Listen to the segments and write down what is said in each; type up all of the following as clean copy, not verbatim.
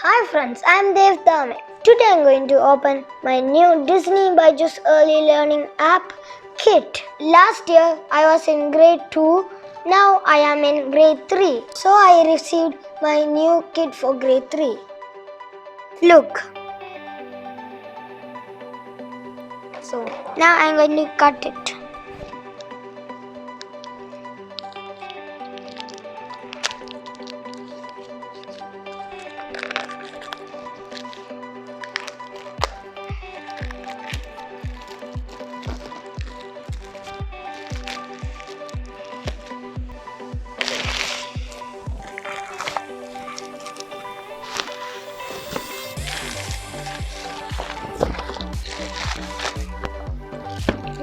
Hi friends, I am Dev Dame. Today I am going to open my new Disney Byjus early learning app kit. Last year I was in grade 2, now I am in grade 3. So I received my new kit for grade 3. Look. So now I am going to cut it.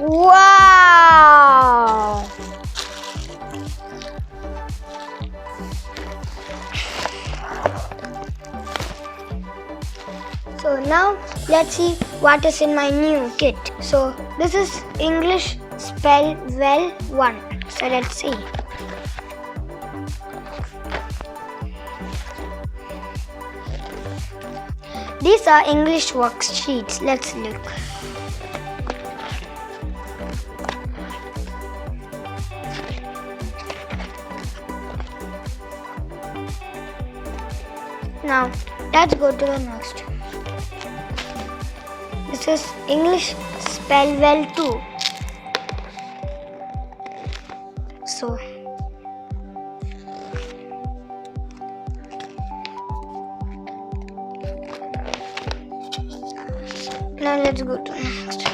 Wow! So now let's see what is in my new kit. So this is English Spell Well 1. So let's see. These are English worksheets. Let's look. Now, let's go to the next. This is English Spell Well 2. So, now let's go to the next.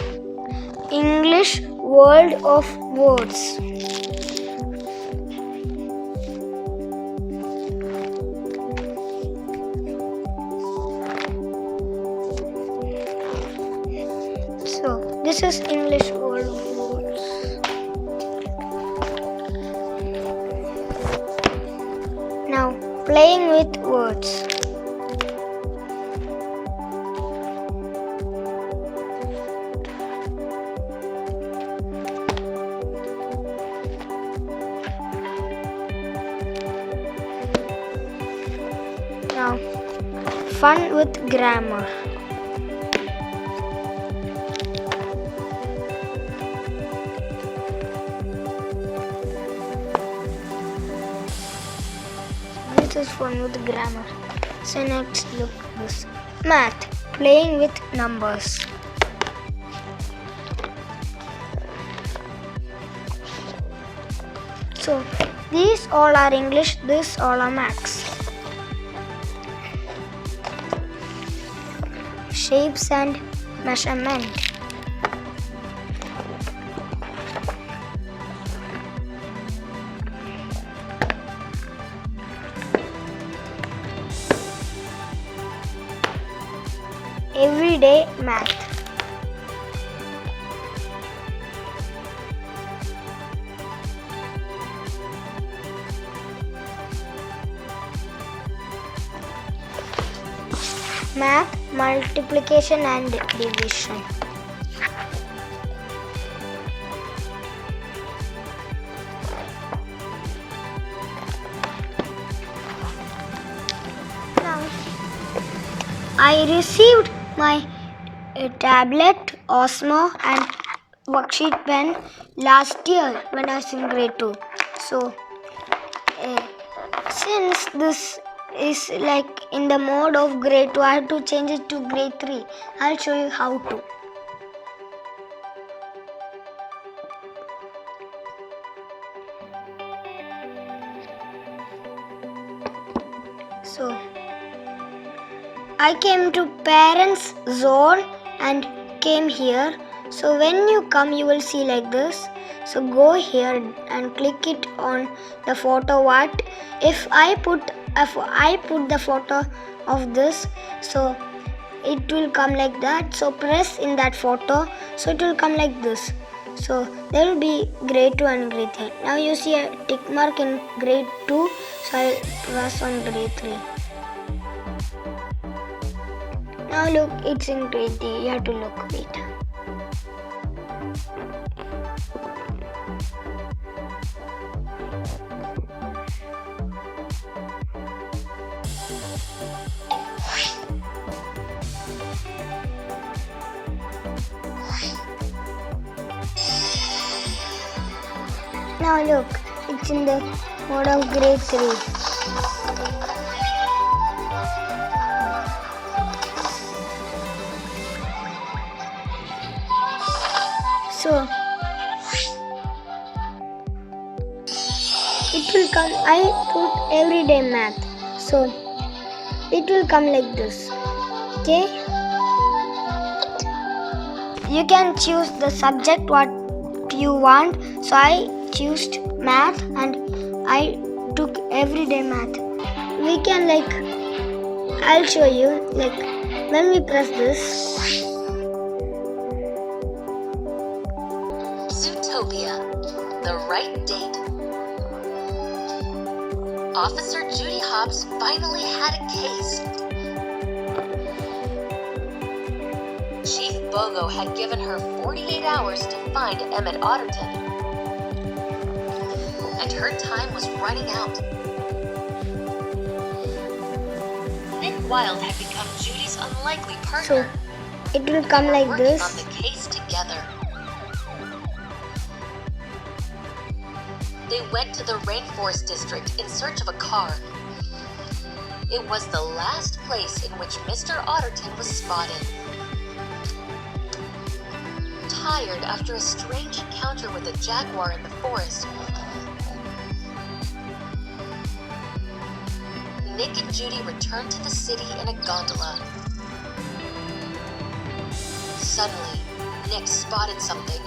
English World of Words. So, this is English World of Words. Now, playing with words. Now, fun with grammar. This is fun with grammar. So next look this. Math. Playing with numbers. So these all are English, this all are maths. Shapes and measurement. Everyday math. Math, multiplication and division. Now, I received my tablet, Osmo and worksheet pen last year when I was in grade 2. So, since this is like in the mode of grade 2, I have to change it to grade 3. I'll show you how to. So, I came to parents zone and came here. So when you come, you will see like this. So go here and click it on the photo. What if I put the photo of this, so it will come like that. So press in that photo, so it will come like this. So there will be grade 2 and grade 3. Now you see a tick mark in grade 2, so I'll press on grade 3. Now look, it's in grade 3. You have to look, wait. Now look, it's in the mode of grade 3. So it will come. I put everyday math, so it will come like this. Okay, you can choose the subject what you want. So I chose math and I took everyday math. We can I'll show you when we press this. Zootopia, the right date. Officer Judy Hopps finally had a case. Chief Bogo had given her 48 hours to find Emmett Otterton, and her time was running out. Nick Wilde had become Judy's unlikely partner. So it will come like working this. on the case together. They went to the Rainforest District in search of a car. It was the last place in which Mr. Otterton was spotted. Tired after a strange encounter with a jaguar in the forest, Nick and Judy returned to the city in a gondola. Suddenly, Nick spotted something.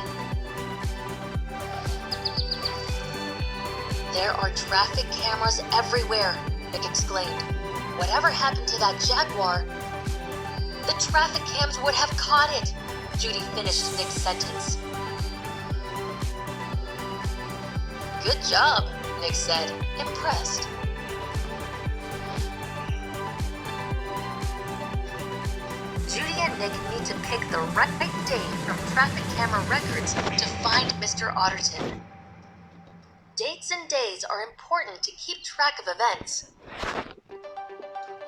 There are traffic cameras everywhere, Nick exclaimed. Whatever happened to that jaguar? The traffic cams would have caught it, Judy finished Nick's sentence. Good job, Nick said, impressed. Judy and Nick need to pick the right date from traffic camera records to find Mr. Otterton. Dates and days are important to keep track of events.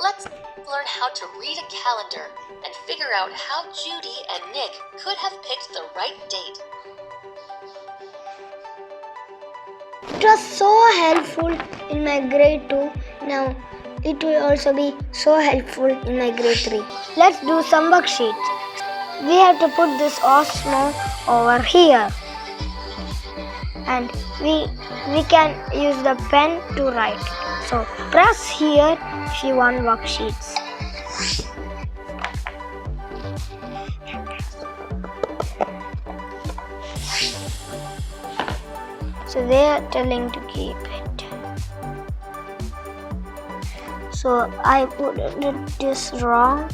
Let's learn how to read a calendar and figure out how Judy and Nick could have picked the right date. It was so helpful in my grade 2. Now it will also be so helpful in my grade 3. Let's do some worksheets. We have to put this Osmo over here. And we can use the pen to write. So press here if you want worksheets. So they are telling to keep it. So I put this wrong.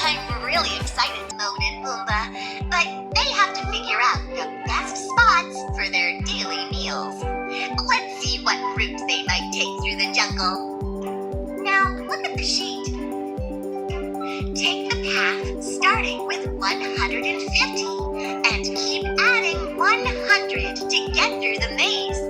I'm really excited, Timon and Pumbaa, but they have to figure out the best spots for their daily meals. Let's see what route they might take through the jungle. Now, look at the sheet. Take the path starting with 150 and keep adding 100 to get through the maze.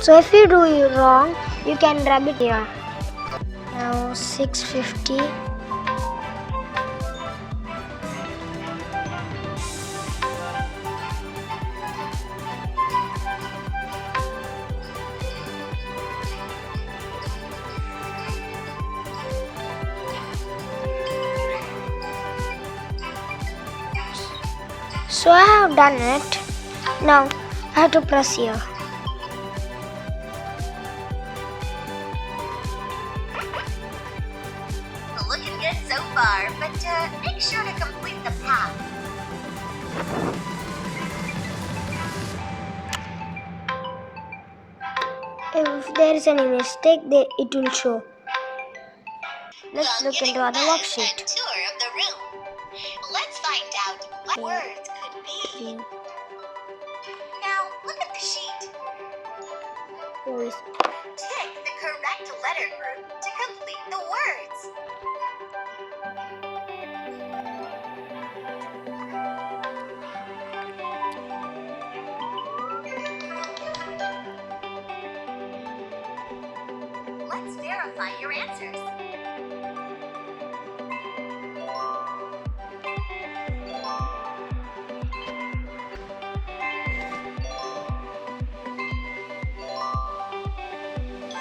So if you do it wrong, you can rub it here. Now 650. So I have done it. Now I have to press here. progress so far, but make sure to complete the path. If there is any mistake, it will show. Let's While look giving into other Buzz worksheet. a tour of the room, let's find out what words could be. Now, look at the sheet. Voice. Tick the correct letter group to complete the words. Let's verify your answers.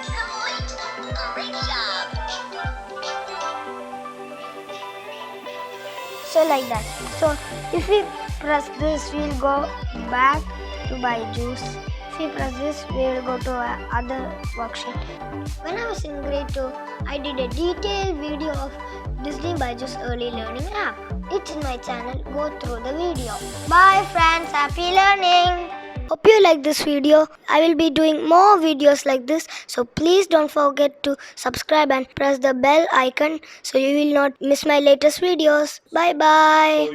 Complete! Great job! So like that. So if we press this, we'll go back to Byjus. If we press this, we will go to other worksheet. When I was in grade 2, I did a detailed video of Disney Byjus Early Learning app. It's in my channel. Go through the video. Bye friends. Happy learning. Hope you like this video. I will be doing more videos like this. So please don't forget to subscribe and press the bell icon so you will not miss my latest videos. Bye bye.